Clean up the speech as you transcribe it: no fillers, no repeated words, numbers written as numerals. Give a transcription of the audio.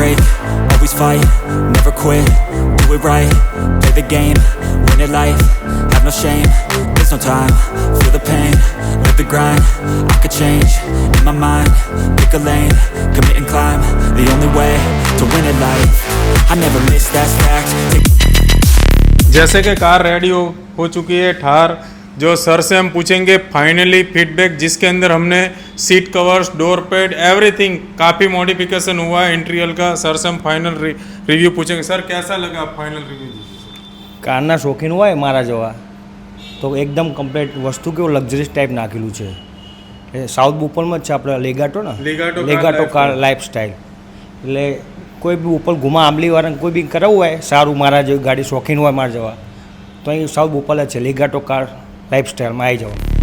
break, always fight, never quit, do it right, play the game, win it life, have no shame, there's no time, feel the pain, live the grind, I could change, in my mind, pick a lane, commit and climb, the only way to win it life, I never miss, that's fact. जैसे कि car ready हो चुकी है ठार, जो sir से हम पूछेंगे फाइनली फीडबैक, जिसके अंदर हमने seat covers, door pad, everything काफ़ी मॉडिफिकेशन हुआ है इंटीरियर का। सर से हम फाइनल रिव्यू पूछेंगे। सर कैसा लगा फाइनल रिव्यू? કારના શોખીન હોય મારા જેવા તો એકદમ કમ્પ્લીટ વસ્તુ કેવું લક્ઝરીસ ટાઈપ નાખેલું છે. એ સાઉથ બોપલમાં જ છે આપણે લેગાટો ને, લેગાટો કાર લાઈફ સ્ટાઈલ. એટલે કોઈ બી ઉપર ઘુમા આંબલીવાળાને કોઈ બી કરાવવું હોય સારું, મારા જેવી ગાડી શોખીન હોય મારા જેવા, તો અહીં સાઉથ બોપલ જ છે, લેગાટો કાર લાઈફ સ્ટાઈલમાં આવી જવાનું.